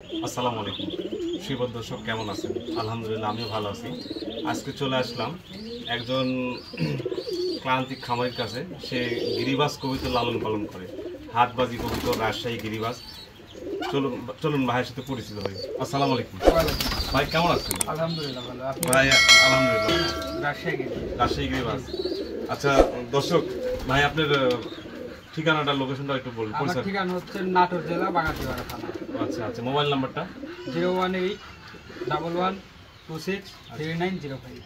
আসসালামু আলাইকুম শ্রীবদ্ধ দর্শক, কেমন আছেন? আলহামদুলিল্লাহ, আমিও ভালো আছি। আজকে চলে আসলাম একজন ক্লান্তিক খামারির কাছে। সে গিরিবাজ কবিতর লালন পালন করে, হাটবাজি কবিতর, রাজশাহী গিরিবাজ। চলুন চলুন ভাইয়ের সাথে পরিচিত হই। আসসালামু আলাইকুম ভাই, কেমন আছেন? আলহামদুলিল্লাহ ভালো। আপনি? ভাই আলহামদুলিল্লাহ। রাজশাহী গিরিবাজ। আচ্ছা দর্শক, ভাই আপনার ঠিকানাটা, লোকেশনটা একটু বলুন। আমার ঠিকানা হচ্ছে নাটোর জেলা বাগাতিপাড়া থানা। আচ্ছা আচ্ছা, মোবাইল নাম্বারটা? 01811663905।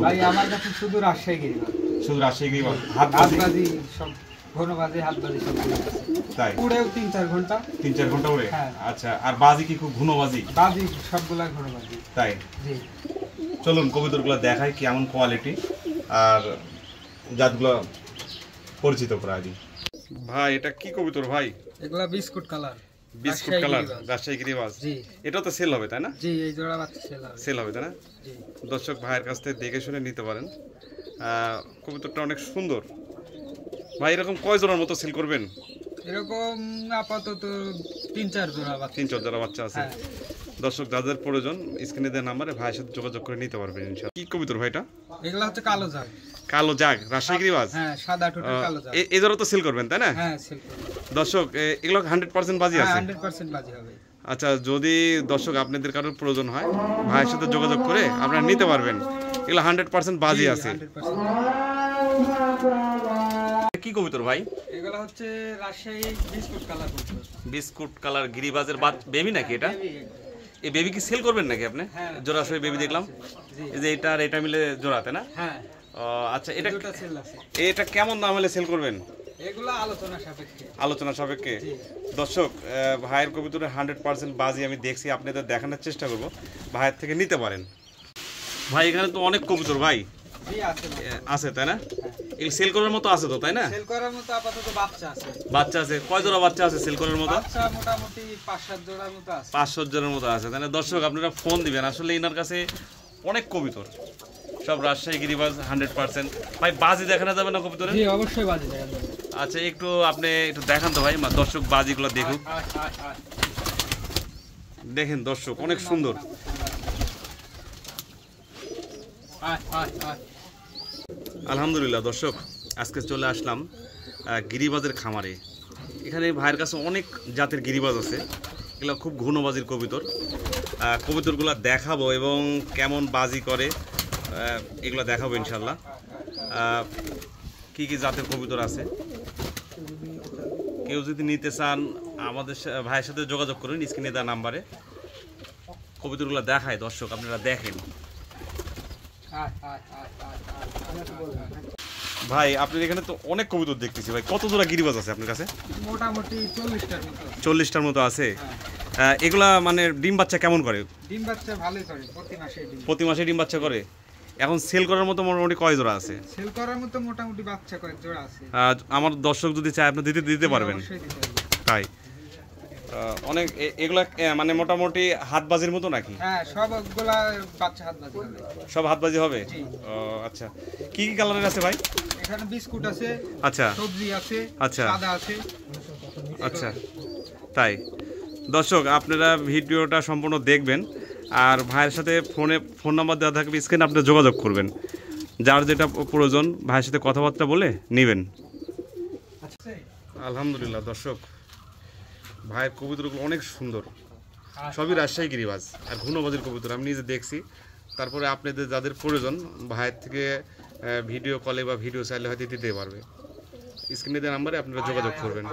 ভাই আমার কাছে শুধু রাজশাহী গিরিবাজ। শুধু রাজশাহী গিরিবাজ, হাতবাজি সব, ঘনবাজি, হাতবাজি সব আছে। তাই উড়েও 3-4 ঘন্টা। 3-4 ঘন্টা উড়ে? হ্যাঁ। আচ্ছা, আর বাজি কি খুব ঘনবাজি? বাজি সবগুলা ঘনবাজি। তাই? জি। চলুন কবুতরগুলো দেখাই কেমন কোয়ালিটি আর জাতগুলো পরিচিত করা দিই। ভাই এটা কি কবুতর ভাই? এগুলা biscuit colour. Biscuit colour, Rajshahi গিরিবাজ। জি। এটা তো সেল হবে তাই না? জি, এই জোড়া বাচ্চা সেল হবে তাই না? জি। দর্শক ভাইয়ের কাছ থেকে দেখে শুনে নিতে পারেন। কবুতরটা অনেক সুন্দর। ভাই এরকম কয় জোড়ার মতো সেল করবেন? এরকম আপাতত 3-4 জোড়া বাচ্চা। 3-4 জোড়া বাচ্চা আছে। হ্যাঁ। দর্শক যাদের প্রয়োজন স্ক্রিনে দেওয়া নাম্বারে ভাইয়ের সাথে যোগাযোগ করে নিতে পারবেন ইনশাআল্লাহ। কি কবুতর ভাইটা? এগুলা হচ্ছে কালো জাগ। কালো জাগ, রাজশাহী গিরিবাজ। হ্যাঁ, সাদা ঠোঁটের কালো জাগ। এই জোড়া তো সেল করবেন তাই না? হ্যাঁ, সেল করব। দর্শক এগুলো 100% বাজি আছে? 100% বাজি হবে। আচ্ছা, যদি দর্শক আপনাদের কারোর প্রয়োজন হয় ভাইয়ের সাথে যোগাযোগ করে আপনারা নিতে পারবেন। এগুলো 100% বাজি আছে। 100%। কি কবুতর ভাই? এগুলা হচ্ছে রাজশাহী বিস্কুট কালার কবুতর। বিস্কুট কালার গিরিবাজের বেবি নাকি এটা? এই বেবি কি সেল করবেন নাকি আপনি? হ্যাঁ, জোড়া সহ বেবি দেখলাম। জি। এই যে এটা আর এটা মিলে জোড়াতে না? হ্যাঁ। আচ্ছা, এটা দুটো সেল আছে। এটা কেমন দাম হলে সেল করবেন? এগুলা আলোচনা সাপেক্ষে। আলোচনা সাপেক্ষে। জি। দর্শক ভাইয়ের কবুতরের 100% বাজি আমি দেখছি, আপনাদের দেখানোর চেষ্টা করব। ভাইয়ের থেকে নিতে পারেন। ভাই এখানে তো অনেক কবুতর ভাই জি আছে। আছে তাই না? এই সেল করার মতো আছে তো তাই না? সেল করার মতো আপাতত বাচ্চা আছে। বাচ্চা আছে? কয় জোড়া বাচ্চা আছে সেল করার মতো? বাচ্চা মোটামুটি 5-7 জোড়ার মতো আছে। 500 জনের মতো আছে তাই না? দর্শক আপনারা ফোন দিবেন, আসলে এনার কাছে অনেক কবুতর, সব রাজশাহী গিরিবাজ 100%। ভাই বাজি দেখানো যাবে না কবুতরে? জি, অবশ্যই বাজি দেখানো যাবে। আচ্ছা, একটু আপনি একটু দেখান তো ভাই, দর্শক বাজিগুলো দেখুক। দেখেন দর্শক, অনেক সুন্দর। আলহামদুলিল্লাহ দর্শক, আজকে চলে আসলাম গিরিবাজের খামারে। এখানে ভাইয়ের কাছে অনেক জাতের গিরিবাজ আছে। এগুলো খুব ঘনবাজির কবুতর। কবুতরগুলো দেখাবো এবং কেমন বাজি করে এগুলো দেখাবো ইনশাল্লাহ। কি কি জাতের কবুতর আছে, কেউ যদি নিতে চান আমাদের ভাইয়ের সাথে যোগাযোগ করুন স্ক্রিনে দেওয়া নাম্বারে। কবুতরগুলো দেখায় দর্শক, আপনারা দেখেন। ভাই আপনার এখানে তো অনেক কবুতর দেখতেছি ভাই, কত জোড়া গিরিবাজ আছে আপনার কাছে? মোটামুটি 40টার মতো। 40টার মতো আছে। এগুলা মানে ডিম বাচ্চা কেমন করে? ডিম বাচ্চা ভালোই করে, প্রতি মাসে ডিম বাচ্চা করে। এখন সেল করার মতো মোটামুটি কয় জোড়া আছে? সেল করার মতো মোটামুটি বাচ্চা কয়েক জোড়া আছে। আমার দর্শক যদি চায় আপনি দিতে পারবেন? তাই? অনেক এগুলা মানে মোটামুটি হাতবাজির মতো নাকি? হ্যাঁ, সবগুলা বাচ্চা হাতবাজি হবে। সব হাতবাজি হবে? আচ্ছা, কি কি কালারের আছে ভাই? এখানে বিস্কুট আছে, আচ্ছা, সবজি আছে, আচ্ছা, সাদা আছে। আচ্ছা তাই? দর্শক আপনারা ভিডিওটা সম্পূর্ণ দেখবেন, আর ভাইয়ের সাথে ফোন নাম্বার দেওয়া থাকবে স্ক্রিনে, আপনারা যোগাযোগ করবেন। যার যেটা প্রয়োজন ভাইয়ের সাথে কথাবার্তা বলে নেবেন। আলহামদুলিল্লাহ দর্শক, ভাইয়ের কবুতরগুলো অনেক সুন্দর, সবই রাজশাহী গিরিবাজ আর ঘনবাজির কবুতর আমি নিজে দেখছি। তারপরে আপনাদের যাদের প্রয়োজন ভাইয়ের থেকে ভিডিও কলে বা ভিডিও চাইলে হয়তো দিতে পারবে। স্ক্রিনে দেওয়া নাম্বারে আপনারা যোগাযোগ করবেন।